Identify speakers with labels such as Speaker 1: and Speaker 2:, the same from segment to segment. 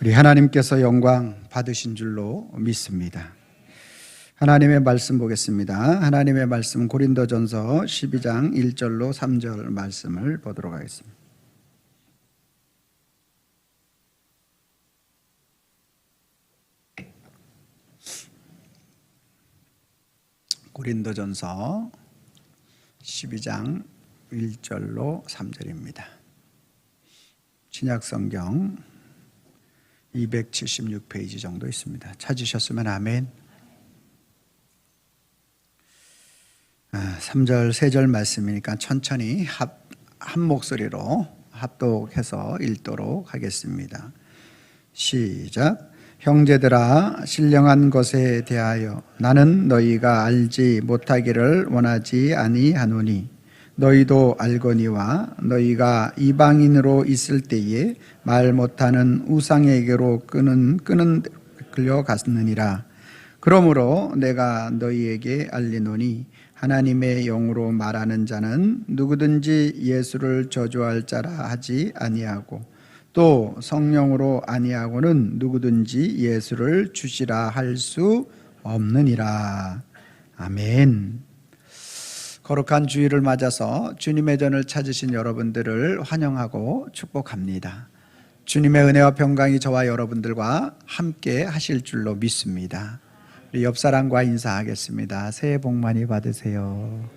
Speaker 1: 우리 하나님께서 영광 받으신 줄로 믿습니다. 하나님의 말씀 보겠습니다. 하나님의 말씀 고린도전서 12장 1절로 3절 말씀을 보도록 하겠습니다. 고린도전서 12장 1절로 3절입니다. 신약성경 276페이지 정도 있습니다. 찾으셨으면 아멘. 3절, 3절 말씀이니까 천천히 한 목소리로 합독해서 읽도록 하겠습니다. 시작. 형제들아, 신령한 것에 대하여 나는 너희가 알지 못하기를 원하지 아니하노니 너희도 알거니와 너희가 이방인으로 있을 때에 말 못하는 우상에게로 끄는 끌려갔느니라. 그러므로 내가 너희에게 알리노니 하나님의 영으로 말하는 자는 누구든지 예수를 저주할 자라 하지 아니하고 또 성령으로 아니하고는 누구든지 예수를 주시라 할 수 없느니라. 아멘. 거룩한 주일을 맞아서 주님의 전을 찾으신 여러분들을 환영하고 축복합니다. 주님의 은혜와 평강이 저와 여러분들과 함께 하실 줄로 믿습니다. 우리 옆 사람과 인사하겠습니다. 새해 복 많이 받으세요.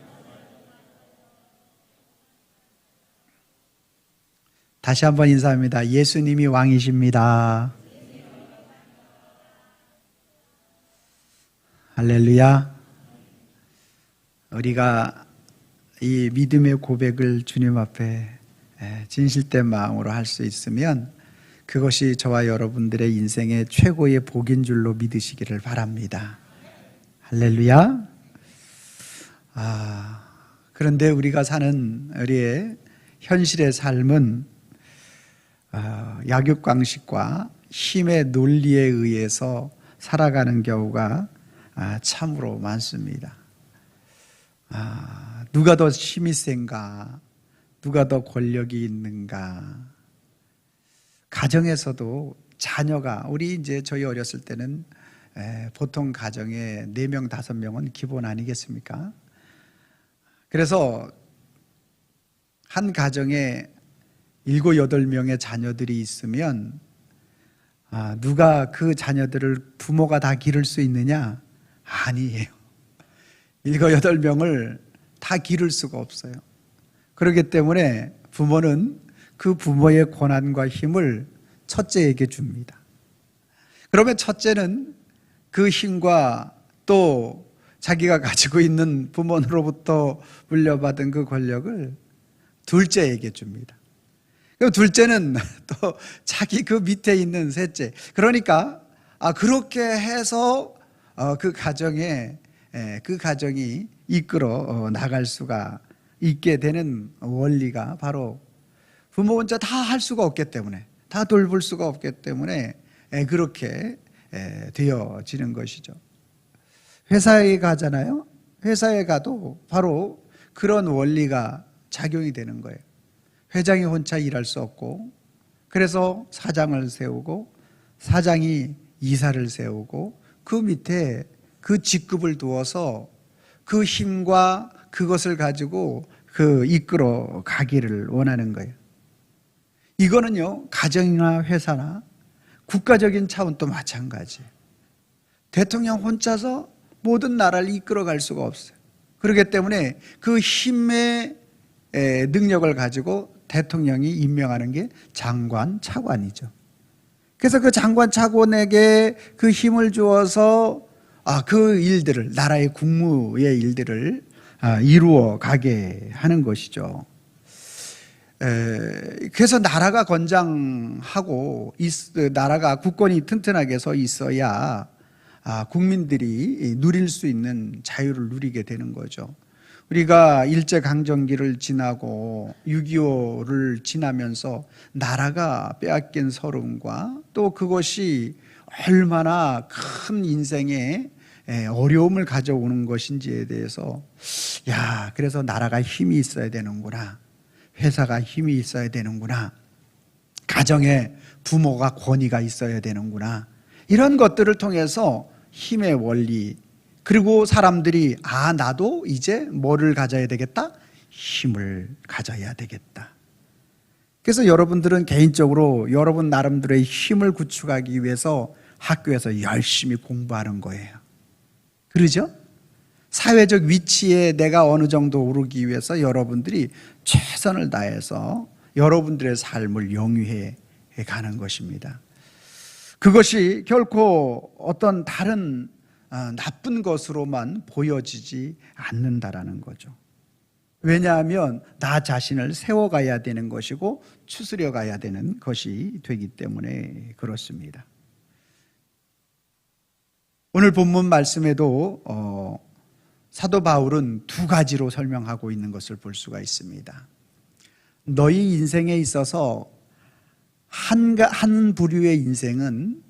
Speaker 1: 다시 한번 인사합니다. 예수님이 왕이십니다. 할렐루야. 우리가 이 믿음의 고백을 주님 앞에 진실된 마음으로 할 수 있으면 그것이 저와 여러분들의 인생의 최고의 복인 줄로 믿으시기를 바랍니다. 할렐루야. 그런데 우리가 사는 우리의 현실의 삶은 약육강식과 힘의 논리에 의해서 살아가는 경우가 참으로 많습니다. 누가 더 힘이 센가? 누가 더 권력이 있는가? 가정에서도 자녀가, 저희 어렸을 때는 보통 가정에 4명, 5명은 기본 아니겠습니까? 그래서 한 가정에 7, 8명의 자녀들이 있으면 누가 그 자녀들을 부모가 다 기를 수 있느냐? 아니에요. 7, 8명을 다 기를 수가 없어요. 그렇기 때문에 부모는 그 부모의 권한과 힘을 첫째에게 줍니다. 그러면 첫째는 그 힘과 또 자기가 가지고 있는 부모로부터 물려받은 그 권력을 둘째에게 줍니다. 그럼 둘째는 또 자기 그 밑에 있는 셋째, 그러니까 그렇게 해서 그 가정이 이끌어 나갈 수가 있게 되는 원리가 바로 부모 혼자 다 할 수가 없기 때문에, 다 돌볼 수가 없기 때문에 그렇게 되어지는 것이죠. 회사에 가잖아요. 회사에 가도 바로 그런 원리가 작용이 되는 거예요. 회장이 혼자 일할 수 없고, 그래서 사장을 세우고, 사장이 이사를 세우고, 그 밑에 그 직급을 두어서 그 힘과 그것을 가지고 이끌어 가기를 원하는 거예요. 이거는요, 가정이나 회사나 국가적인 차원도 마찬가지예요. 대통령 혼자서 모든 나라를 이끌어 갈 수가 없어요. 그렇기 때문에 그 힘의 능력을 가지고 대통령이 임명하는 게 장관, 차관이죠. 그래서 그 장관, 차관에게 그 힘을 주어서 그 일들을, 나라의 국무의 일들을 이루어 가게 하는 것이죠. 그래서 나라가 건장하고 나라가 국권이 튼튼하게 서 있어야 국민들이 누릴 수 있는 자유를 누리게 되는 거죠. 우리가 일제강점기를 지나고 6.25를 지나면서 나라가 빼앗긴 서름과 또 그것이 얼마나 큰 인생에 어려움을 가져오는 것인지에 대해서 그래서 나라가 힘이 있어야 되는구나, 회사가 힘이 있어야 되는구나, 가정에 부모가 권위가 있어야 되는구나. 이런 것들을 통해서 힘의 원리, 그리고 사람들이 나도 이제 뭐를 가져야 되겠다? 힘을 가져야 되겠다. 그래서 여러분들은 개인적으로 여러분 나름대로의 힘을 구축하기 위해서 학교에서 열심히 공부하는 거예요. 그러죠? 사회적 위치에 내가 어느 정도 오르기 위해서 여러분들이 최선을 다해서 여러분들의 삶을 영위해 가는 것입니다. 그것이 결코 어떤 다른 나쁜 것으로만 보여지지 않는다라는 거죠. 왜냐하면 나 자신을 세워가야 되는 것이고 추스려 가야 되는 것이 되기 때문에 그렇습니다. 오늘 본문 말씀에도 사도 바울은 두 가지로 설명하고 있는 것을 볼 수가 있습니다. 너희 인생에 있어서 한 부류의 인생은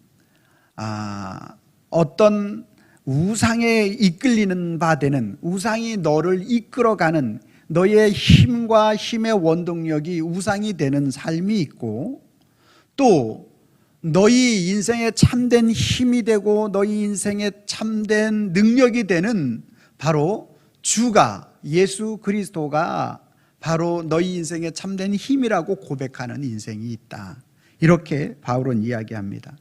Speaker 1: 어떤 우상에 이끌리는 바 되는, 우상이 너를 이끌어가는, 너의 힘과 힘의 원동력이 우상이 되는 삶이 있고, 또 너희 인생에 참된 힘이 되고 너희 인생에 참된 능력이 되는 바로 주가, 예수 그리스도가 바로 너희 인생에 참된 힘이라고 고백하는 인생이 있다. 이렇게 바울은 이야기합니다.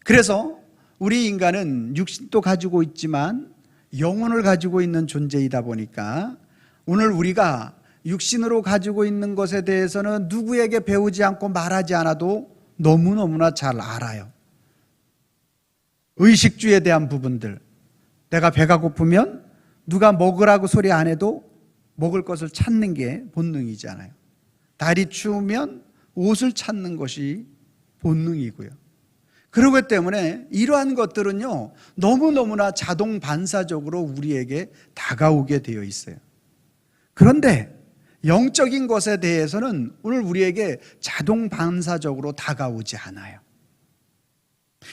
Speaker 1: 그래서 우리 인간은 육신도 가지고 있지만 영혼을 가지고 있는 존재이다 보니까 오늘 우리가 육신으로 가지고 있는 것에 대해서는 누구에게 배우지 않고 말하지 않아도 너무너무나 잘 알아요. 의식주에 대한 부분들, 내가 배가 고프면 누가 먹으라고 소리 안 해도 먹을 것을 찾는 게 본능이잖아요. 날이 추우면 옷을 찾는 것이 본능이고요. 그러기 때문에 이러한 것들은요, 너무너무나 자동 반사적으로 우리에게 다가오게 되어 있어요. 그런데 영적인 것에 대해서는 오늘 우리에게 자동 반사적으로 다가오지 않아요.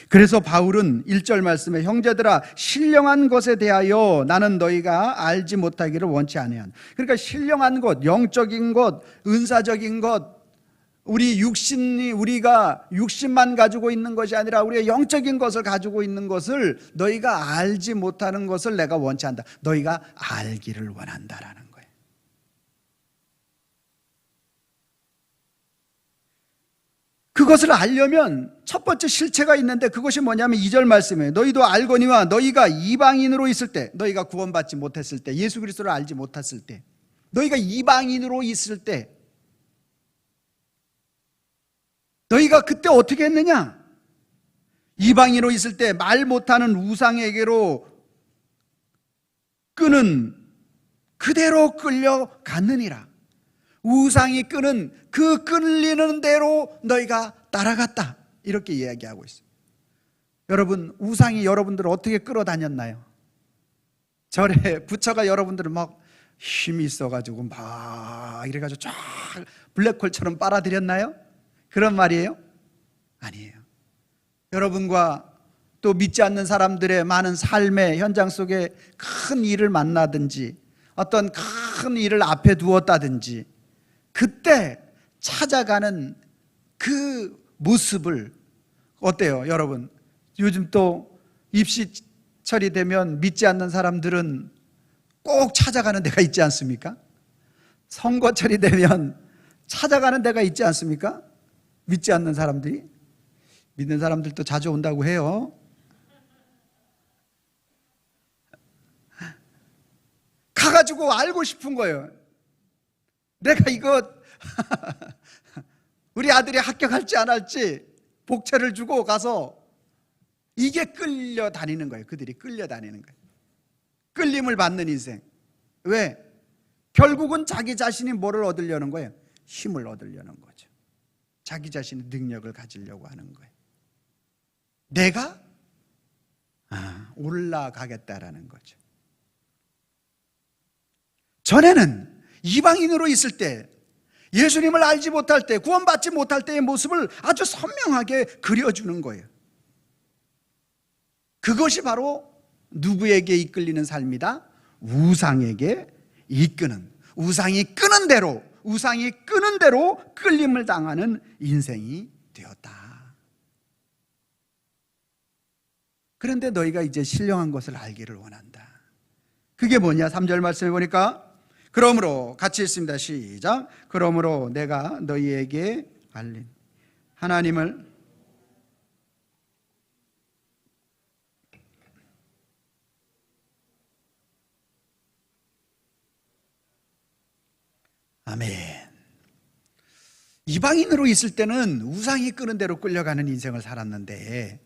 Speaker 1: 그래서 바울은 1절 말씀에 형제들아 신령한 것에 대하여 나는 너희가 알지 못하기를 원치 아니한. 그러니까 신령한 것, 영적인 것, 은사적인 것, 우리가 육신만 가지고 있는 것이 아니라 우리의 영적인 것을 가지고 있는 것을 너희가 알지 못하는 것을 내가 원치 않다. 너희가 알기를 원한다라는 거예요. 그것을 알려면 첫 번째 실체가 있는데 그것이 뭐냐면 2절 말씀이에요. 너희도 알거니와 너희가 이방인으로 있을 때, 너희가 구원받지 못했을 때, 예수 그리스도를 알지 못했을 때, 너희가 이방인으로 있을 때, 너희가 그때 어떻게 했느냐? 이방인으로 있을 때 말 못하는 우상에게로 끄는 그대로 끌려갔느니라. 우상이 끄는 그 끌리는 대로 너희가 따라갔다. 이렇게 이야기하고 있어요. 여러분, 우상이 여러분들을 어떻게 끌어다녔나요? 절에 부처가 여러분들을 막 힘이 있어가지고 막 이래가지고 쫙 블랙홀처럼 빨아들였나요? 그런 말이에요? 아니에요. 여러분과 또 믿지 않는 사람들의 많은 삶의 현장 속에 큰 일을 만나든지 어떤 큰 일을 앞에 두었다든지 그때 찾아가는 그 모습을 어때요, 여러분? 요즘 또 입시철이 되면 믿지 않는 사람들은 꼭 찾아가는 데가 있지 않습니까? 선거철이 되면 찾아가는 데가 있지 않습니까? 믿지 않는 사람들이. 믿는 사람들도 자주 온다고 해요. 가가지고 알고 싶은 거예요. 내가 이거 우리 아들이 합격할지 안 할지 복채를 주고 가서 이게 끌려다니는 거예요. 그들이 끌려다니는 거예요. 끌림을 받는 인생. 왜? 결국은 자기 자신이 뭐를 얻으려는 거예요? 힘을 얻으려는 거죠. 자기 자신의 능력을 가지려고 하는 거예요. 내가 올라가겠다라는 거죠. 전에는 이방인으로 있을 때, 예수님을 알지 못할 때, 구원받지 못할 때의 모습을 아주 선명하게 그려주는 거예요. 그것이 바로 누구에게 이끌리는 삶이다? 우상에게 이끄는, 우상이 끄는 대로 우상이 끄는 대로 끌림을 당하는 인생이 되었다. 그런데 너희가 이제 신령한 것을 알기를 원한다. 그게 뭐냐? 3절 말씀해 보니까 그러므로, 같이 읽습니다. 시작. 그러므로 내가 너희에게 알린 하나님을 아멘. 이방인으로 있을 때는 우상이 끄는 대로 끌려가는 인생을 살았는데,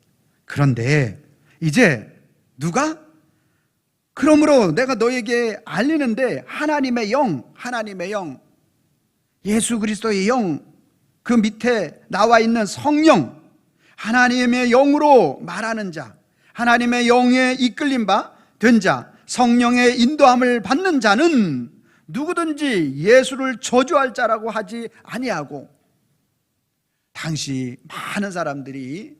Speaker 1: 그런데 이제 누가? 그러므로 내가 너에게 알리는데 하나님의 영, 예수 그리스도의 영, 그 밑에 나와 있는 성령, 하나님의 영으로 말하는 자, 하나님의 영에 이끌림 바 된 자, 성령의 인도함을 받는 자는 누구든지 예수를 저주할 자라고 하지 아니하고, 당시 많은 사람들이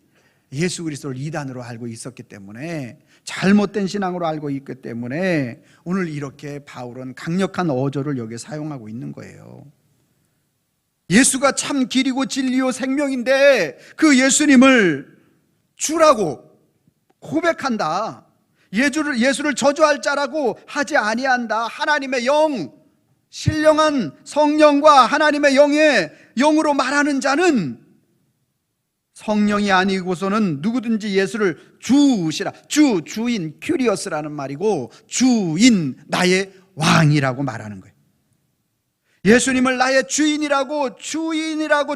Speaker 1: 예수 그리스도를 이단으로 알고 있었기 때문에, 잘못된 신앙으로 알고 있기 때문에 오늘 이렇게 바울은 강력한 어조를 여기에 사용하고 있는 거예요. 예수가 참 길이고 진리요 생명인데 그 예수님을 주라고 고백한다. 예수를 저주할 자라고 하지 아니한다. 하나님의 영, 신령한 성령과 하나님의 영으로 말하는 자는 성령이 아니고서는 누구든지 예수를 주시라. 주인, 큐리어스라는 말이고, 주인, 나의 왕이라고 말하는 거예요. 예수님을 나의 주인이라고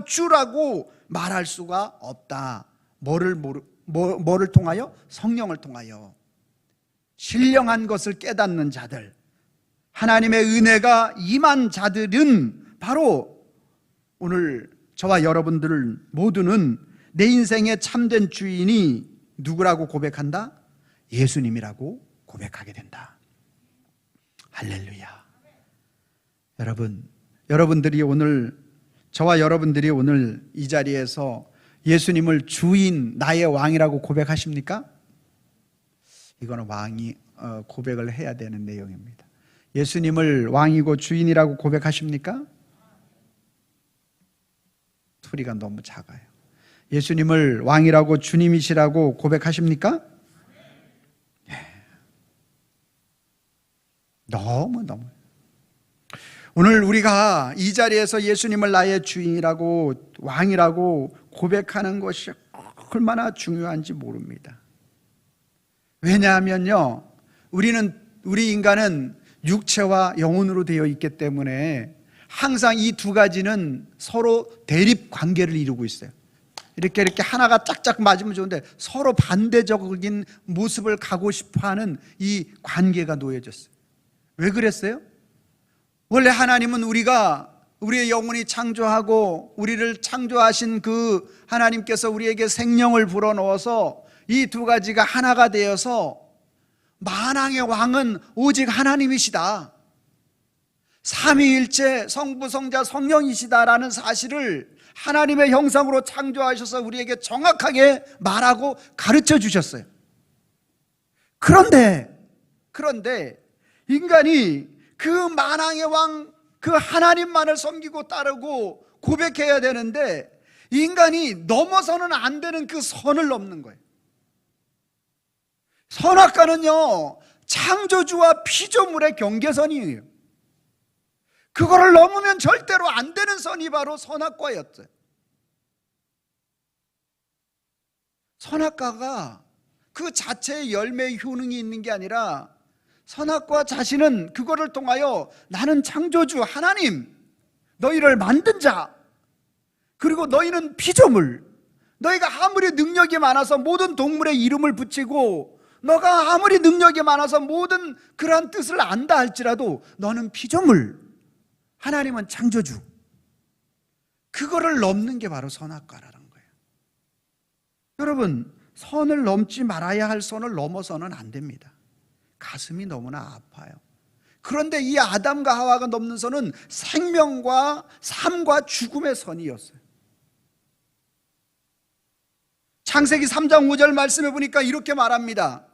Speaker 1: 주라고 말할 수가 없다. 뭐를 통하여? 성령을 통하여. 신령한 것을 깨닫는 자들, 하나님의 은혜가 임한 자들은 바로 오늘 저와 여러분들 모두는 내 인생의 참된 주인이 누구라고 고백한다? 예수님이라고 고백하게 된다. 할렐루야. 여러분들이 오늘, 저와 여러분들이 오늘 이 자리에서 예수님을 주인, 나의 왕이라고 고백하십니까? 이거는 왕이 고백을 해야 되는 내용입니다. 예수님을 왕이고 주인이라고 고백하십니까? 소리가 너무 작아요. 예수님을 왕이라고 주님이시라고 고백하십니까? 네. 너무 오늘 우리가 이 자리에서 예수님을 나의 주인이라고 왕이라고 고백하는 것이 얼마나 중요한지 모릅니다. 왜냐하면요, 우리 인간은 육체와 영혼으로 되어 있기 때문에 항상 이 두 가지는 서로 대립 관계를 이루고 있어요. 이렇게 하나가 짝짝 맞으면 좋은데 서로 반대적인 모습을 가고 싶어하는 이 관계가 놓여졌어요. 왜 그랬어요? 원래 하나님은 우리의 영혼이 창조하고 우리를 창조하신 그 하나님께서 우리에게 생명을 불어넣어서 이 두 가지가 하나가 되어서 만왕의 왕은 오직 하나님이시다, 삼위일체 성부 성자 성령이시다라는 사실을 하나님의 형상으로 창조하셔서 우리에게 정확하게 말하고 가르쳐 주셨어요. 그런데 인간이 그 만왕의 왕, 그 하나님만을 섬기고 따르고 고백해야 되는데 인간이 넘어서는 안 되는 그 선을 넘는 거예요. 선악과는요, 창조주와 피조물의 경계선이에요. 그거를 넘으면 절대로 안 되는 선이 바로 선악과였어요. 선악과가 그 자체의 열매의 효능이 있는 게 아니라 선악과 자신은 그거를 통하여 나는 창조주 하나님, 너희를 만든 자, 그리고 너희는 피조물, 너희가 아무리 능력이 많아서 모든 동물의 이름을 붙이고 너가 아무리 능력이 많아서 모든 그러한 뜻을 안다 할지라도 너는 피조물, 하나님은 창조주. 그거를 넘는 게 바로 선악과라는 거예요. 여러분, 선을 넘지 말아야 할 선을 넘어서는 안 됩니다. 가슴이 너무나 아파요. 그런데 이 아담과 하와가 넘는 선은 생명과 삶과 죽음의 선이었어요. 창세기 3장 5절 말씀해 보니까 이렇게 말합니다.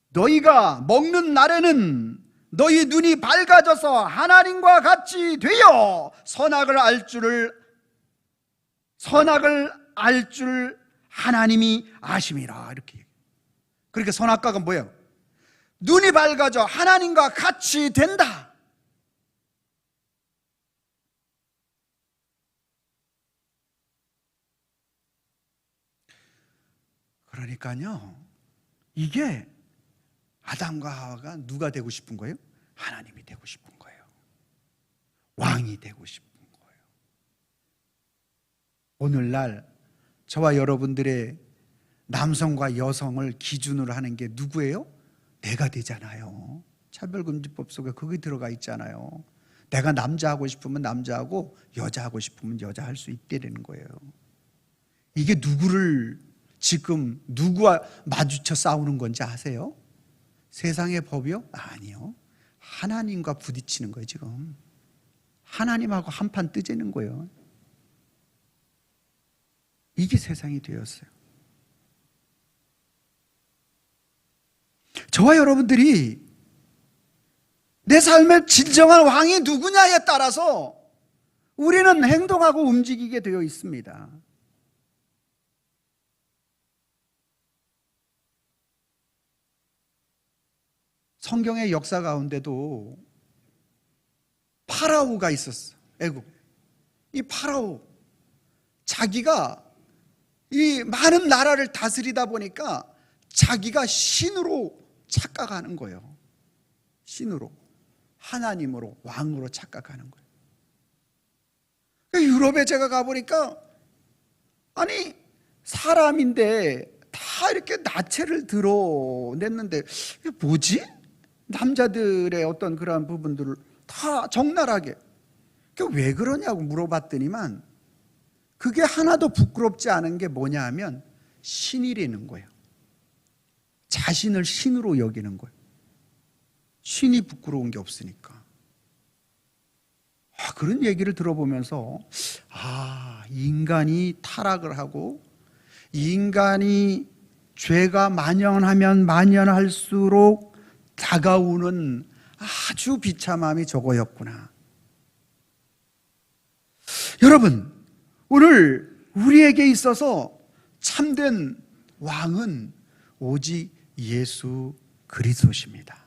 Speaker 1: 너희가 먹는 날에는 너희 눈이 밝아져서 하나님과 같이 되어 선악을 알 줄 하나님이 아심이라. 이렇게 얘기해요. 그러니까 선악과가 뭐예요? 눈이 밝아져 하나님과 같이 된다. 그러니까요, 이게 아담과 하와가 누가 되고 싶은 거예요? 하나님이 되고 싶은 거예요. 왕이 되고 싶은 거예요. 오늘날 저와 여러분들의 남성과 여성을 기준으로 하는 게 누구예요? 내가 되잖아요. 차별금지법 속에 그게 들어가 있잖아요. 내가 남자 하고 싶으면 남자하고 여자 하고 싶으면 여자 할 수 있다는 거예요. 이게 누구를 지금 누구와 마주쳐 싸우는 건지 아세요? 세상의 법이요? 아니요. 하나님과 부딪히는 거예요. 지금 하나님하고 한판 뜨지는 거예요. 이게 세상이 되었어요. 저와 여러분들이 내 삶의 진정한 왕이 누구냐에 따라서 우리는 행동하고 움직이게 되어 있습니다. 성경의 역사 가운데도 파라오가 있었어. 애국. 이 파라오 자기가 이 많은 나라를 다스리다 보니까 자기가 신으로 착각하는 거예요. 신으로, 하나님으로, 왕으로 착각하는 거예요. 유럽에 제가 가보니까 아니 사람인데 다 이렇게 나체를 드러냈는데 이게 뭐지? 남자들의 어떤 그러한 부분들을 다 적나라하게. 왜 그러냐고 물어봤더니만 그게 하나도 부끄럽지 않은 게 뭐냐 하면 신이라는 거예요. 자신을 신으로 여기는 거예요. 신이 부끄러운 게 없으니까. 그런 얘기를 들어보면서 인간이 타락을 하고 인간이 죄가 만연하면 만연할수록 다가오는 아주 비참함이 저거였구나. 여러분, 오늘 우리에게 있어서 참된 왕은 오직 예수 그리스도십니다.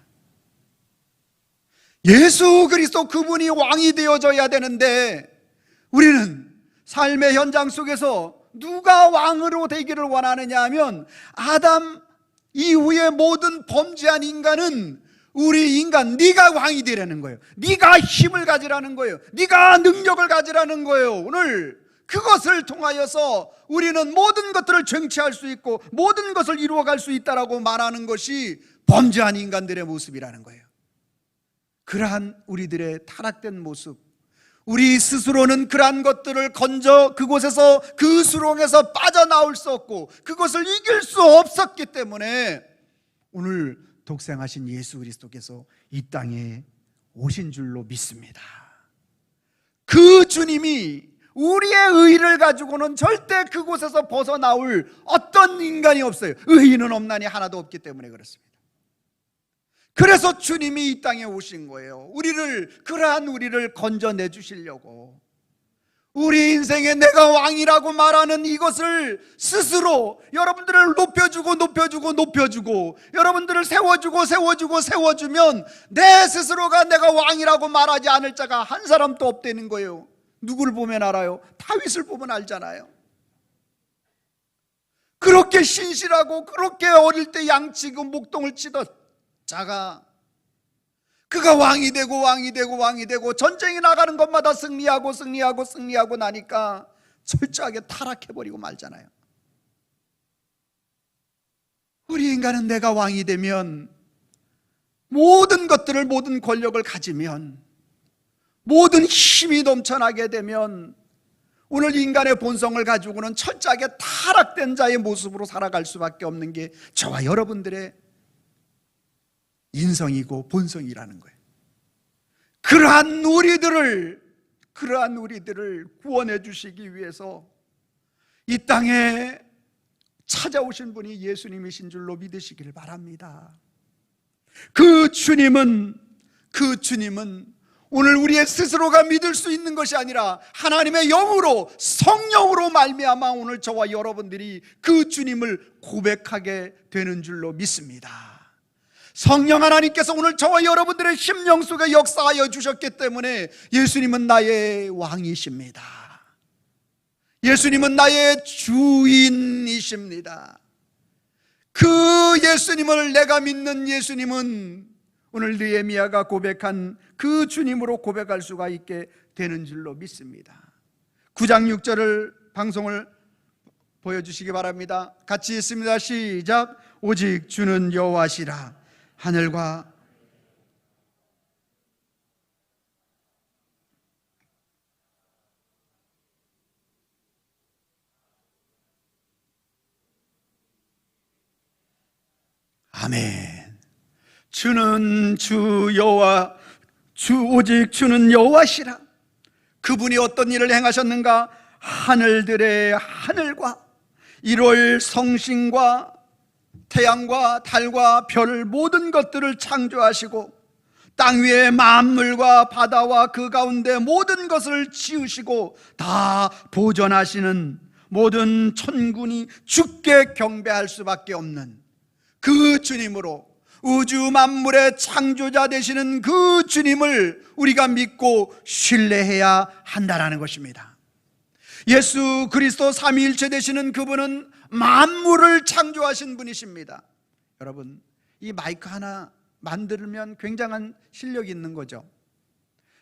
Speaker 1: 예수 그리스도 그분이 왕이 되어져야 되는데 우리는 삶의 현장 속에서 누가 왕으로 되기를 원하느냐 하면 아담 이후의 모든 범죄한 인간은 우리 인간 네가 왕이 되라는 거예요. 네가 힘을 가지라는 거예요. 네가 능력을 가지라는 거예요. 오늘 그것을 통하여서 우리는 모든 것들을 쟁취할 수 있고 모든 것을 이루어갈 수 있다라고 말하는 것이 범죄한 인간들의 모습이라는 거예요. 그러한 우리들의 타락된 모습, 우리 스스로는 그러한 것들을 건져 그곳에서 그 수렁에서 빠져나올 수 없고 그것을 이길 수 없었기 때문에 오늘 독생하신 예수 그리스도께서 이 땅에 오신 줄로 믿습니다. 그 주님이 우리의 의를 가지고는 절대 그곳에서 벗어나올 어떤 인간이 없어요. 의인은 없나니 하나도 없기 때문에 그렇습니다. 그래서 주님이 이 땅에 오신 거예요. 그러한 우리를 건져내 주시려고. 우리 인생에 내가 왕이라고 말하는 이것을 스스로 여러분들을 높여주고 여러분들을 세워주면 내 스스로가 내가 왕이라고 말하지 않을 자가 한 사람도 없다는 거예요. 누구를 보면 알아요? 다윗을 보면 알잖아요. 그렇게 신실하고 그렇게 어릴 때 양치고 목동을 치던 자가 그가 왕이 되고 전쟁에 나가는 것마다 승리하고 나니까 철저하게 타락해버리고 말잖아요. 우리 인간은 내가 왕이 되면 모든 것들을, 모든 권력을 가지면, 모든 힘이 넘쳐나게 되면 오늘 인간의 본성을 가지고는 철저하게 타락된 자의 모습으로 살아갈 수밖에 없는 게 저와 여러분들의 인성이고 본성이라는 거예요. 그러한 우리들을 구원해 주시기 위해서 이 땅에 찾아오신 분이 예수님이신 줄로 믿으시길 바랍니다. 그 주님은 그 주님은 오늘 우리의 스스로가 믿을 수 있는 것이 아니라 하나님의 영으로, 성령으로 말미암아 오늘 저와 여러분들이 그 주님을 고백하게 되는 줄로 믿습니다. 성령 하나님께서 오늘 저와 여러분들의 심령 속에 역사하여 주셨기 때문에 예수님은 나의 왕이십니다. 예수님은 나의 주인이십니다. 그 예수님을, 내가 믿는 예수님은 오늘 느헤미야가 고백한 그 주님으로 고백할 수가 있게 되는 줄로 믿습니다. 9장 6절을 방송을 보여주시기 바랍니다. 같이 있습니다. 시작. 오직 주는 여호와시라. 하늘과 아멘. 주는 주 여호와, 오직 주는 여호와시라. 그분이 어떤 일을 행하셨는가? 하늘들의 하늘과 1월 성신과 태양과 달과 별 모든 것들을 창조하시고 땅 위의 만물과 바다와 그 가운데 모든 것을 지으시고 다 보존하시는 모든 천군이 주께 경배할 수밖에 없는 그 주님으로, 우주 만물의 창조자 되시는 그 주님을 우리가 믿고 신뢰해야 한다라는 것입니다. 예수 그리스도 삼위일체 되시는 그분은 만물을 창조하신 분이십니다. 여러분, 이 마이크 하나 만들면 굉장한 실력이 있는 거죠.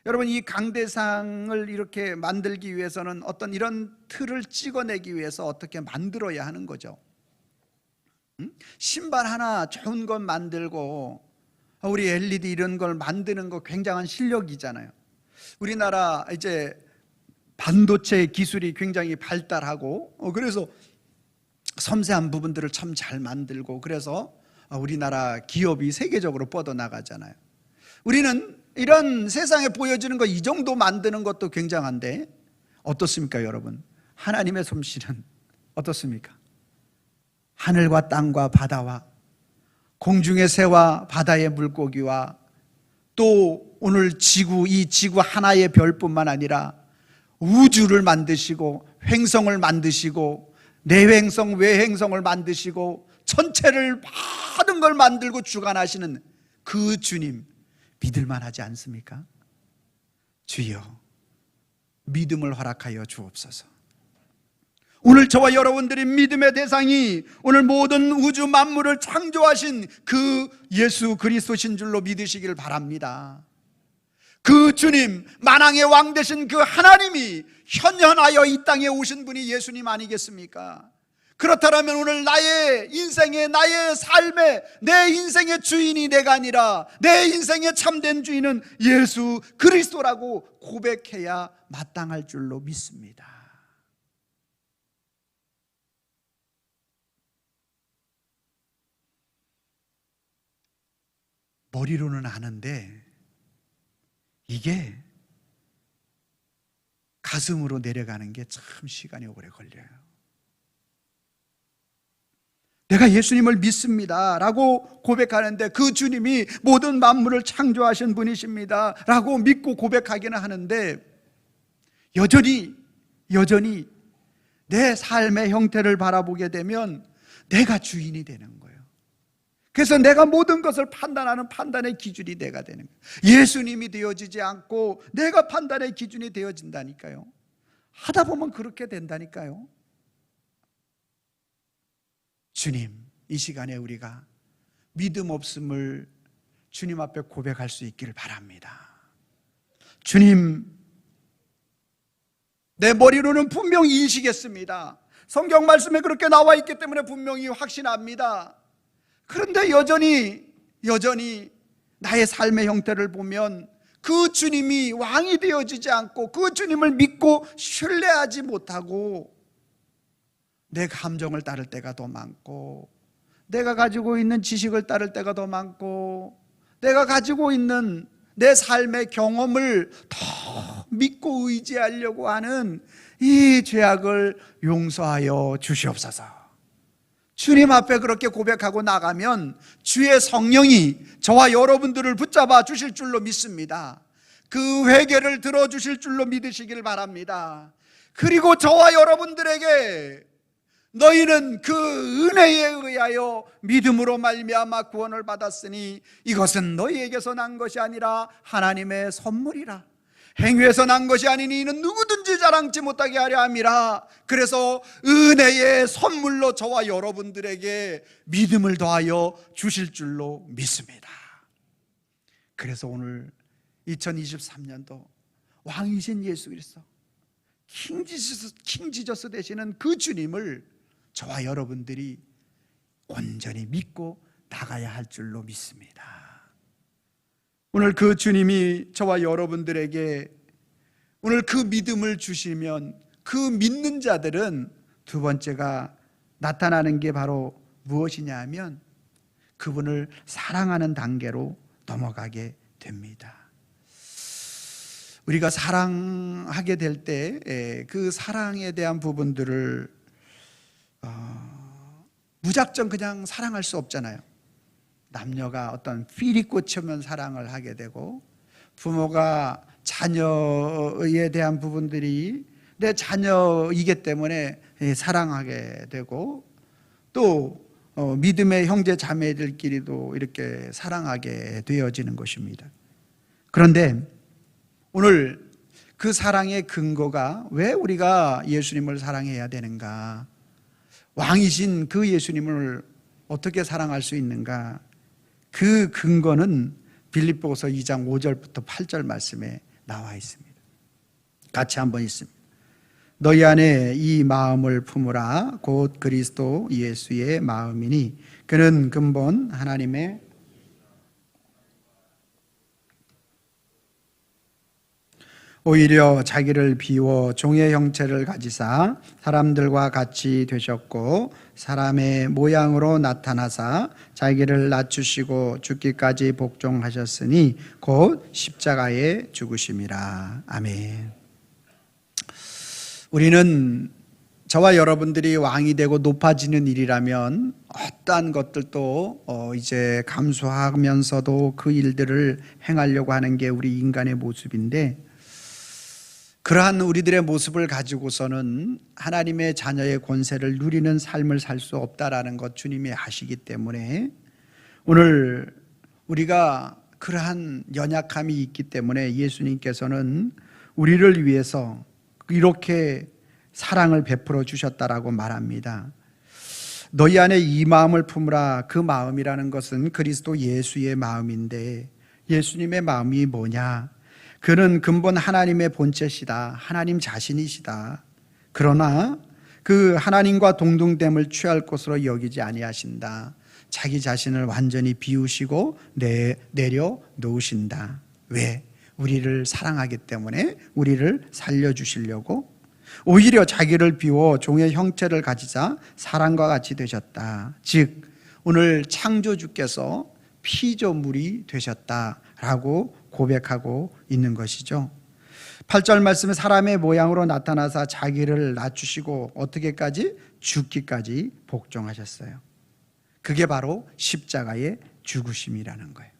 Speaker 1: 여러분, 이 강대상을 이렇게 만들기 위해서는 어떤 이런 틀을 찍어내기 위해서 어떻게 만들어야 하는 거죠. 신발 하나 좋은 것 만들고 우리 LED 이런 걸 만드는 거 굉장한 실력이잖아요. 우리나라 이제 반도체 기술이 굉장히 발달하고 그래서 섬세한 부분들을 참 잘 만들고 그래서 우리나라 기업이 세계적으로 뻗어나가잖아요. 우리는 이런 세상에 보여주는 거 이 정도 만드는 것도 굉장한데 어떻습니까 여러분? 하나님의 솜씨는 어떻습니까? 하늘과 땅과 바다와 공중의 새와 바다의 물고기와 또 오늘 지구, 이 지구 하나의 별뿐만 아니라 우주를 만드시고 횡성을 만드시고 내행성 외행성을 만드시고 전체를 모든 걸 만들고 주관하시는 그 주님 믿을만 하지 않습니까? 주여 믿음을 허락하여 주옵소서. 오늘 저와 여러분들이 믿음의 대상이 오늘 모든 우주 만물을 창조하신 그 예수 그리스도신 줄로 믿으시길 바랍니다. 그 주님, 만왕의 왕 되신 그 하나님이 현현하여 이 땅에 오신 분이 예수님 아니겠습니까? 그렇다면 오늘 나의 인생의, 나의 삶의, 내 인생의 주인이 내가 아니라 내 인생의 참된 주인은 예수 그리스도라고 고백해야 마땅할 줄로 믿습니다. 머리로는 아는데 이게 가슴으로 내려가는 게 참 시간이 오래 걸려요. 내가 예수님을 믿습니다 라고 고백하는데 그 주님이 모든 만물을 창조하신 분이십니다 라고 믿고 고백하기는 하는데 여전히 내 삶의 형태를 바라보게 되면 내가 주인이 되는 거예요. 그래서 내가 모든 것을 판단하는 판단의 기준이 내가 되는 거예요. 예수님이 되어지지 않고 내가 판단의 기준이 되어진다니까요. 하다 보면 그렇게 된다니까요. 주님, 이 시간에 우리가 믿음 없음을 주님 앞에 고백할 수 있기를 바랍니다. 주님, 내 머리로는 분명히 인식했습니다. 성경 말씀에 그렇게 나와 있기 때문에 분명히 확신합니다. 그런데 여전히 나의 삶의 형태를 보면 그 주님이 왕이 되어지지 않고 그 주님을 믿고 신뢰하지 못하고 내 감정을 따를 때가 더 많고 내가 가지고 있는 지식을 따를 때가 더 많고 내가 가지고 있는 내 삶의 경험을 더 믿고 의지하려고 하는 이 죄악을 용서하여 주시옵소서. 주님 앞에 그렇게 고백하고 나가면 주의 성령이 저와 여러분들을 붙잡아 주실 줄로 믿습니다. 그 회개를 들어주실 줄로 믿으시길 바랍니다. 그리고 저와 여러분들에게 너희는 그 은혜에 의하여 믿음으로 말미암아 구원을 받았으니 이것은 너희에게서 난 것이 아니라 하나님의 선물이라. 행위에서 난 것이 아니니 이는 누구든지 자랑치 못하게 하려 함이라. 그래서 은혜의 선물로 저와 여러분들에게 믿음을 더하여 주실 줄로 믿습니다. 그래서 오늘 2023년도 왕이신 예수 그리스도 킹 지저스 되시는 그 주님을 저와 여러분들이 온전히 믿고 나가야 할 줄로 믿습니다. 오늘 그 주님이 저와 여러분들에게 오늘 그 믿음을 주시면 그 믿는 자들은 두 번째가 나타나는 게 바로 무엇이냐 하면 그분을 사랑하는 단계로 넘어가게 됩니다. 우리가 사랑하게 될 때 그 사랑에 대한 부분들을 무작정 그냥 사랑할 수 없잖아요. 남녀가 어떤 필이 꽂히면 사랑을 하게 되고, 부모가 자녀에 대한 부분들이 내 자녀이기 때문에 사랑하게 되고, 또 믿음의 형제 자매들끼리도 이렇게 사랑하게 되어지는 것입니다. 그런데 오늘 그 사랑의 근거가 왜 우리가 예수님을 사랑해야 되는가? 왕이신 그 예수님을 어떻게 사랑할 수 있는가? 그 근거는 빌립보서 2장 5절부터 8절 말씀에 나와 있습니다. 같이 한번 읽습니다. 너희 안에 이 마음을 품으라. 곧 그리스도 예수의 마음이니 그는 근본 하나님의 오히려 자기를 비워 종의 형체를 가지사 사람들과 같이 되셨고 사람의 모양으로 나타나사 자기를 낮추시고 죽기까지 복종하셨으니 곧 십자가에 죽으심이라. 아멘. 우리는 저와 여러분들이 왕이 되고 높아지는 일이라면 어떠한 것들도 이제 감수하면서도 그 일들을 행하려고 하는 게 우리 인간의 모습인데, 그러한 우리들의 모습을 가지고서는 하나님의 자녀의 권세를 누리는 삶을 살 수 없다라는 것 주님이 아시기 때문에 오늘 우리가 그러한 연약함이 있기 때문에 예수님께서는 우리를 위해서 이렇게 사랑을 베풀어 주셨다라고 말합니다. 너희 안에 이 마음을 품으라. 그 마음이라는 것은 그리스도 예수의 마음인데, 예수님의 마음이 뭐냐? 그는 근본 하나님의 본체시다. 하나님 자신이시다. 그러나 그 하나님과 동등됨을 취할 것으로 여기지 아니하신다. 자기 자신을 완전히 비우시고 내려놓으신다. 왜? 우리를 사랑하기 때문에 우리를 살려주시려고 오히려 자기를 비워 종의 형체를 가지자 사람과 같이 되셨다. 즉 오늘 창조주께서 피조물이 되셨다라고 고백하고 있는 것이죠. 8절 말씀에 사람의 모양으로 나타나사 자기를 낮추시고 어떻게까지? 죽기까지 복종하셨어요. 그게 바로 십자가의 죽으심이라는 거예요.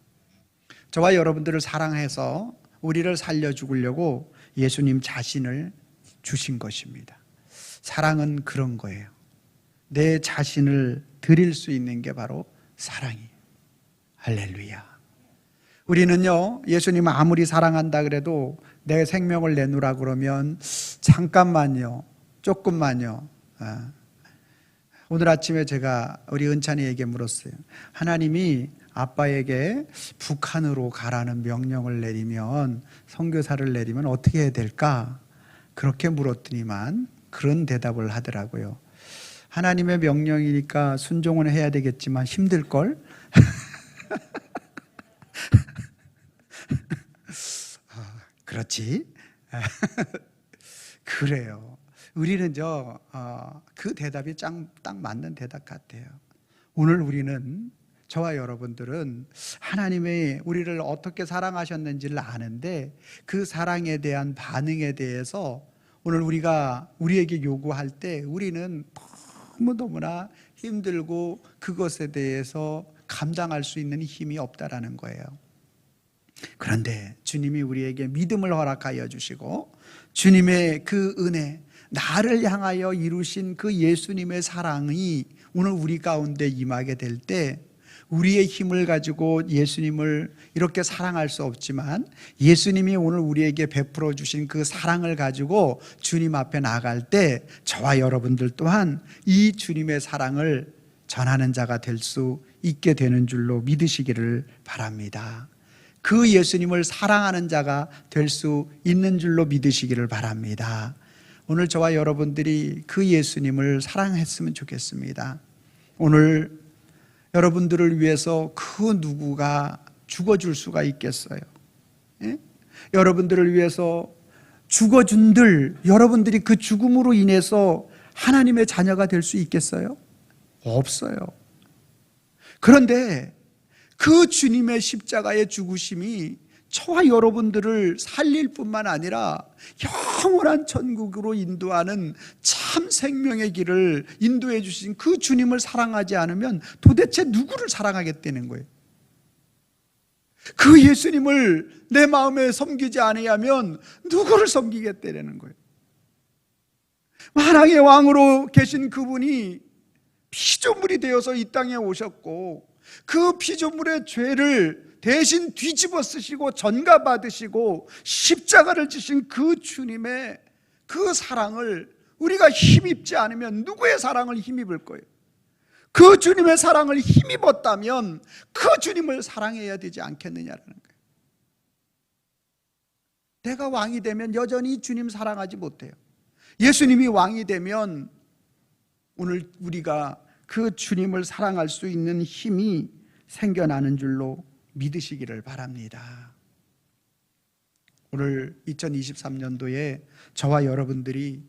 Speaker 1: 저와 여러분들을 사랑해서 우리를 살려 죽으려고 예수님 자신을 주신 것입니다. 사랑은 그런 거예요. 내 자신을 드릴 수 있는 게 바로 사랑이에요. 할렐루야. 우리는요, 예수님을 아무리 사랑한다 그래도 내 생명을 내놓으라 그러면 잠깐만요, 조금만요. 오늘 아침에 제가 우리 은찬이에게 물었어요. 하나님이 아빠에게 북한으로 가라는 명령을 내리면, 선교사를 내리면 어떻게 해야 될까? 그렇게 물었더니만 그런 대답을 하더라고요. 하나님의 명령이니까 순종은 해야 되겠지만 힘들걸? 그렇지? 그래요. 우리는 그 대답이 딱 맞는 대답 같아요. 오늘 우리는, 저와 여러분들은 하나님이 우리를 어떻게 사랑하셨는지를 아는데 그 사랑에 대한 반응에 대해서 오늘 우리가 우리에게 요구할 때 우리는 너무나 힘들고 그것에 대해서 감당할 수 있는 힘이 없다라는 거예요. 그런데 주님이 우리에게 믿음을 허락하여 주시고 주님의 그 은혜, 나를 향하여 이루신 그 예수님의 사랑이 오늘 우리 가운데 임하게 될 때 우리의 힘을 가지고 예수님을 이렇게 사랑할 수 없지만 예수님이 오늘 우리에게 베풀어 주신 그 사랑을 가지고 주님 앞에 나갈 때 저와 여러분들 또한 이 주님의 사랑을 전하는 자가 될 수 있게 되는 줄로 믿으시기를 바랍니다. 그 예수님을 사랑하는 자가 될 수 있는 줄로 믿으시기를 바랍니다. 오늘 저와 여러분들이 그 예수님을 사랑했으면 좋겠습니다. 오늘 여러분들을 위해서 그 누구가 죽어줄 수가 있겠어요? 예? 여러분들을 위해서 죽어준들, 여러분들이 그 죽음으로 인해서 하나님의 자녀가 될 수 있겠어요? 없어요. 그런데 그 주님의 십자가의 죽으심이 저와 여러분들을 살릴 뿐만 아니라 영원한 천국으로 인도하는 참 생명의 길을 인도해 주신 그 주님을 사랑하지 않으면 도대체 누구를 사랑하겠다는 거예요? 그 예수님을 내 마음에 섬기지 아니하면 누구를 섬기겠다는 거예요? 만왕의 왕으로 계신 그분이 피조물이 되어서 이 땅에 오셨고 그 피조물의 죄를 대신 뒤집어 쓰시고 전가받으시고 십자가를 지신 그 주님의 그 사랑을 우리가 힘입지 않으면 누구의 사랑을 힘입을 거예요? 그 주님의 사랑을 힘입었다면 그 주님을 사랑해야 되지 않겠느냐라는 거예요. 내가 왕이 되면 여전히 주님 사랑하지 못해요. 예수님이 왕이 되면 오늘 우리가 그 주님을 사랑할 수 있는 힘이 생겨나는 줄로 믿으시기를 바랍니다. 오늘 2023년도에 저와 여러분들이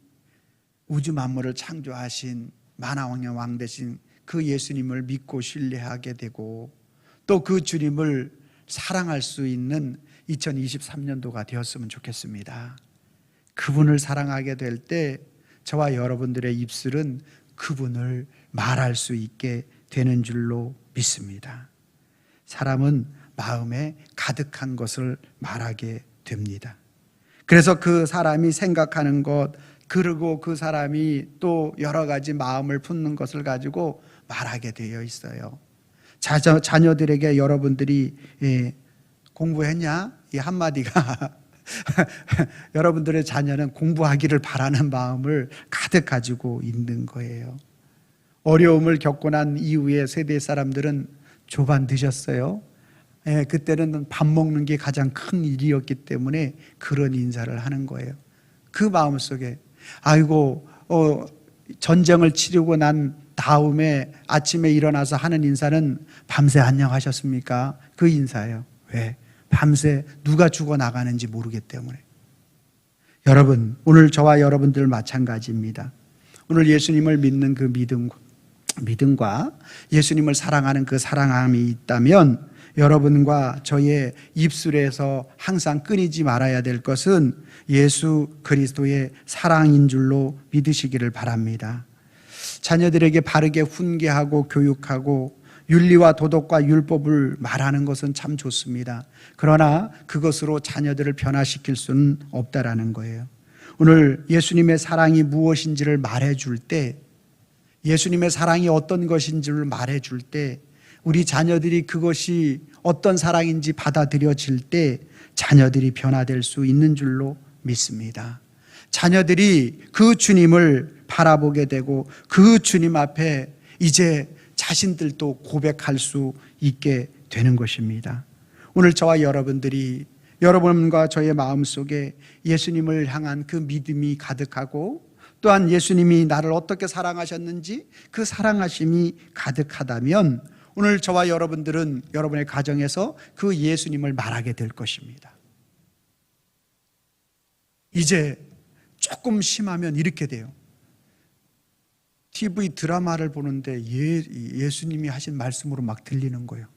Speaker 1: 우주 만물을 창조하신 만왕의 왕 되신 그 예수님을 믿고 신뢰하게 되고 또 그 주님을 사랑할 수 있는 2023년도가 되었으면 좋겠습니다. 그분을 사랑하게 될 때 저와 여러분들의 입술은 그분을 말할 수 있게 되는 줄로 믿습니다. 사람은 마음에 가득한 것을 말하게 됩니다. 그래서 그 사람이 생각하는 것, 그리고 그 사람이 또 여러 가지 마음을 품는 것을 가지고 말하게 되어 있어요. 자녀들에게 여러분들이 공부했냐? 이 한마디가 여러분들의 자녀는 공부하기를 바라는 마음을 가득 가지고 있는 거예요. 어려움을 겪고 난 이후에 세대 사람들은 조반 드셨어요? 그때는 밥 먹는 게 가장 큰 일이었기 때문에 그런 인사를 하는 거예요. 그 마음속에 아이고 전쟁을 치르고 난 다음에 아침에 일어나서 하는 인사는 밤새 안녕하셨습니까? 그 인사예요. 왜? 밤새 누가 죽어나가는지 모르기 때문에. 여러분, 오늘 저와 여러분들 마찬가지입니다. 오늘 예수님을 믿는 그 믿음과 예수님을 사랑하는 그 사랑함이 있다면 여러분과 저의 입술에서 항상 끊이지 말아야 될 것은 예수 그리스도의 사랑인 줄로 믿으시기를 바랍니다. 자녀들에게 바르게 훈계하고 교육하고 윤리와 도덕과 율법을 말하는 것은 참 좋습니다. 그러나 그것으로 자녀들을 변화시킬 수는 없다라는 거예요. 오늘 예수님의 사랑이 무엇인지를 말해줄 때, 예수님의 사랑이 어떤 것인지를 말해줄 때, 우리 자녀들이 그것이 어떤 사랑인지 받아들여질 때 자녀들이 변화될 수 있는 줄로 믿습니다. 자녀들이 그 주님을 바라보게 되고 그 주님 앞에 이제 자신들도 고백할 수 있게 되는 것입니다. 오늘 저와 여러분들이 여러분과 저의 마음속에 예수님을 향한 그 믿음이 가득하고 또한 예수님이 나를 어떻게 사랑하셨는지 그 사랑하심이 가득하다면 오늘 저와 여러분들은 여러분의 가정에서 그 예수님을 말하게 될 것입니다. 이제 조금 심하면 이렇게 돼요. TV 드라마를 보는데 예수님이 하신 말씀으로 막 들리는 거예요.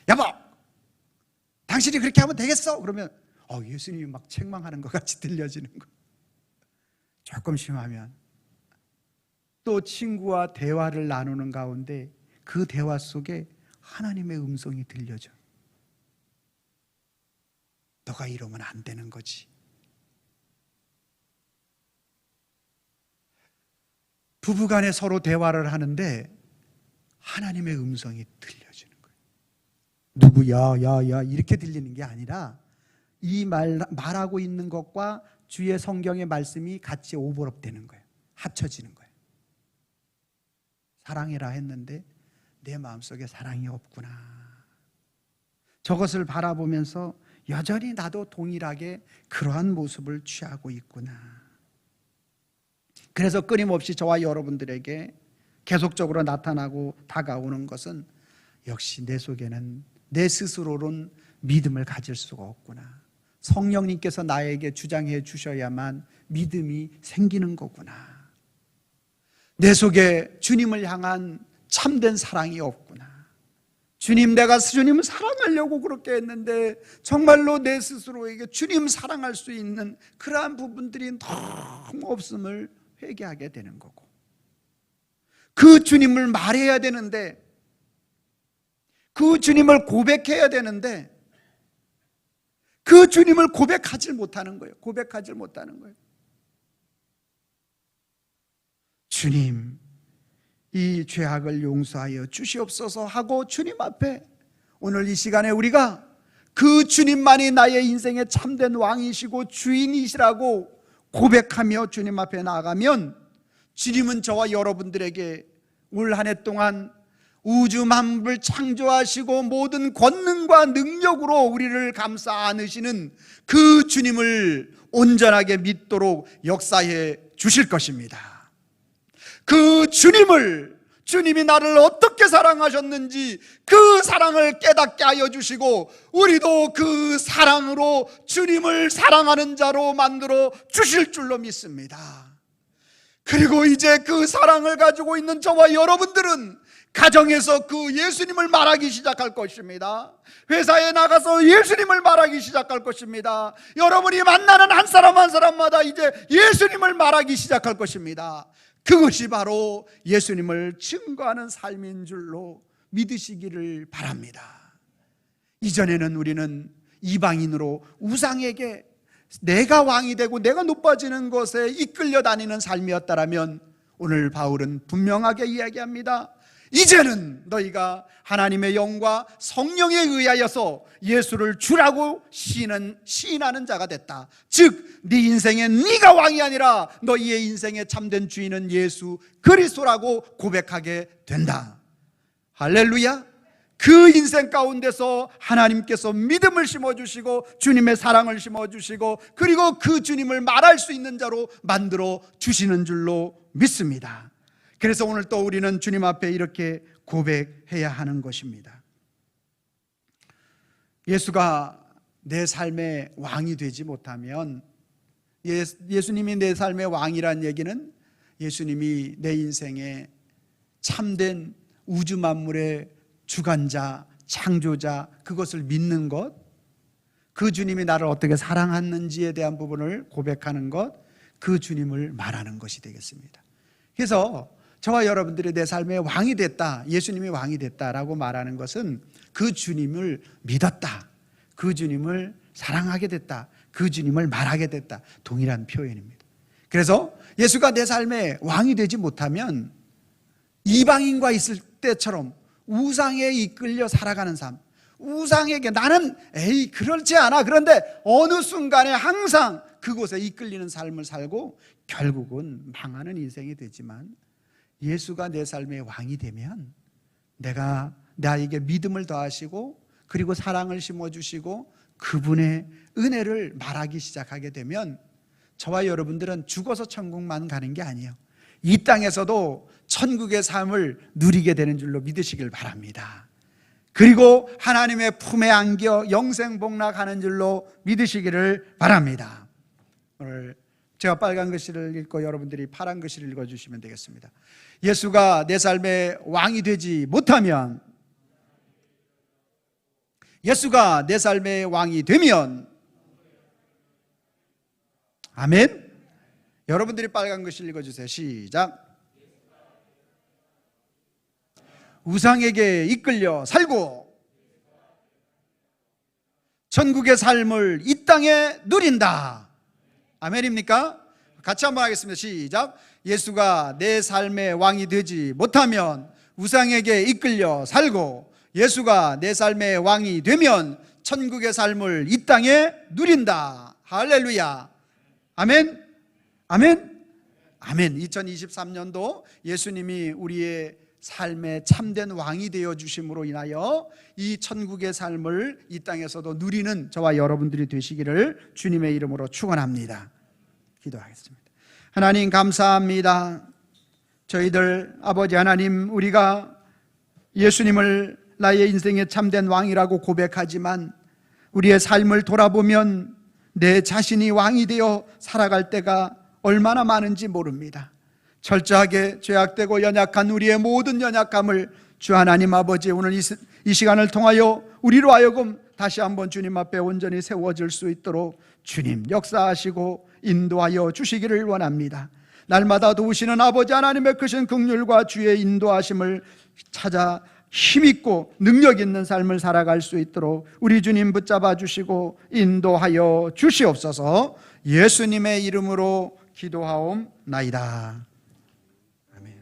Speaker 1: 여보, 당신이 그렇게 하면 되겠어? 그러면 예수님이 막 책망하는 것 같이 들려지는 거예요. 조금 심하면. 또 친구와 대화를 나누는 가운데 그 대화 속에 하나님의 음성이 들려져. 너가 이러면 안 되는 거지. 부부간에 서로 대화를 하는데 하나님의 음성이 들려지는 거예요. 누구야, 야 이렇게 들리는 게 아니라 이 말하고 있는 것과 주의 성경의 말씀이 같이 오버랩되는 거예요. 합쳐지는 거예요. 사랑해라 했는데 내 마음속에 사랑이 없구나. 저것을 바라보면서 여전히 나도 동일하게 그러한 모습을 취하고 있구나. 그래서 끊임없이 저와 여러분들에게 계속적으로 나타나고 다가오는 것은 역시 내 속에는 내 스스로는 믿음을 가질 수가 없구나. 성령님께서 나에게 주장해 주셔야만 믿음이 생기는 거구나. 내 속에 주님을 향한 참된 사랑이 없구나. 주님, 내가 주님을 사랑하려고 그렇게 했는데 정말로 내 스스로에게 주님 사랑할 수 있는 그러한 부분들이 너무 없음을 회개하게 되는 거고, 그 주님을 말해야 되는데, 그 주님을 고백해야 되는데 그 주님을 고백하지 못하는 거예요. 고백하지 못하는 거예요. 주님, 이 죄악을 용서하여 주시옵소서 하고 주님 앞에 오늘 이 시간에 우리가 그 주님만이 나의 인생의 참된 왕이시고 주인이시라고 고백하며 주님 앞에 나아가면 주님은 저와 여러분들에게 올 한 해 동안 우주 만물을 창조하시고 모든 권능과 능력으로 우리를 감싸 안으시는 그 주님을 온전하게 믿도록 역사해 주실 것입니다. 그 주님이 나를 어떻게 사랑하셨는지 그 사랑을 깨닫게 하여 주시고 우리도 그 사랑으로 주님을 사랑하는 자로 만들어 주실 줄로 믿습니다. 그리고 이제 그 사랑을 가지고 있는 저와 여러분들은 가정에서 그 예수님을 말하기 시작할 것입니다. 회사에 나가서 예수님을 말하기 시작할 것입니다. 여러분이 만나는 한 사람 한 사람마다 이제 예수님을 말하기 시작할 것입니다. 그것이 바로 예수님을 증거하는 삶인 줄로 믿으시기를 바랍니다. 이전에는 우리는 이방인으로 우상에게 내가 왕이 되고 내가 높아지는 것에 이끌려 다니는 삶이었다면 오늘 바울은 분명하게 이야기합니다. 이제는 너희가 하나님의 영과 성령에 의하여서 예수를 주라고 시인하는 자가 됐다. 즉 네 인생에 네가 왕이 아니라 너희의 인생의 참된 주인은 예수 그리스도라고 고백하게 된다. 할렐루야. 그 인생 가운데서 하나님께서 믿음을 심어주시고 주님의 사랑을 심어주시고 그리고 그 주님을 말할 수 있는 자로 만들어 주시는 줄로 믿습니다. 그래서 오늘 또 우리는 주님 앞에 이렇게 고백해야 하는 것입니다. 예수가 내 삶의 왕이 되지 못하면, 예수님이 내 삶의 왕이란 얘기는 예수님이 내 인생의 참된 우주 만물의 주관자, 창조자, 그것을 믿는 것, 그 주님이 나를 어떻게 사랑하는지에 대한 부분을 고백하는 것, 그 주님을 말하는 것이 되겠습니다. 그래서 저와 여러분들이 내 삶의 왕이 됐다, 예수님이 왕이 됐다라고 말하는 것은 그 주님을 믿었다, 그 주님을 사랑하게 됐다, 그 주님을 말하게 됐다, 동일한 표현입니다. 그래서 예수가 내 삶의 왕이 되지 못하면 이방인과 있을 때처럼 우상에 이끌려 살아가는 삶, 우상에게 나는 그렇지 않아, 그런데 어느 순간에 항상 그곳에 이끌리는 삶을 살고 결국은 망하는 인생이 되지만, 예수가 내 삶의 왕이 되면 내가 나에게 믿음을 더하시고 그리고 사랑을 심어주시고 그분의 은혜를 말하기 시작하게 되면 저와 여러분들은 죽어서 천국만 가는 게 아니에요. 이 땅에서도 천국의 삶을 누리게 되는 줄로 믿으시길 바랍니다. 그리고 하나님의 품에 안겨 영생복락하는 줄로 믿으시기를 바랍니다. 오늘 제가 빨간 글씨를 읽고 여러분들이 파란 글씨를 읽어주시면 되겠습니다. 예수가 내 삶의 왕이 되지 못하면, 예수가 내 삶의 왕이 되면, 아멘. 여러분들이 빨간 글씨를 읽어주세요. 시작. 우상에게 이끌려 살고 천국의 삶을 이 땅에 누린다. 아멘입니까? 같이 한번 하겠습니다. 시작. 예수가 내 삶의 왕이 되지 못하면 우상에게 이끌려 살고, 예수가 내 삶의 왕이 되면 천국의 삶을 이 땅에 누린다. 할렐루야. 아멘. 아멘. 아멘. 2023년도 예수님이 우리의 삶의 참된 왕이 되어 주심으로 인하여 이 천국의 삶을 이 땅에서도 누리는 저와 여러분들이 되시기를 주님의 이름으로 축원합니다. 기도하겠습니다. 하나님 감사합니다. 저희들 아버지 하나님, 우리가 예수님을 나의 인생의 참된 왕이라고 고백하지만 우리의 삶을 돌아보면 내 자신이 왕이 되어 살아갈 때가 얼마나 많은지 모릅니다. 철저하게 죄악되고 연약한 우리의 모든 연약함을 주 하나님 아버지, 오늘 이 시간을 통하여 우리로 하여금 다시 한번 주님 앞에 온전히 세워질 수 있도록 주님 역사하시고 인도하여 주시기를 원합니다. 날마다 도우시는 아버지 하나님의 크신 긍휼과 주의 인도하심을 찾아 힘있고 능력 있는 삶을 살아갈 수 있도록 우리 주님 붙잡아 주시고 인도하여 주시옵소서. 예수님의 이름으로 기도하옵나이다. 아멘.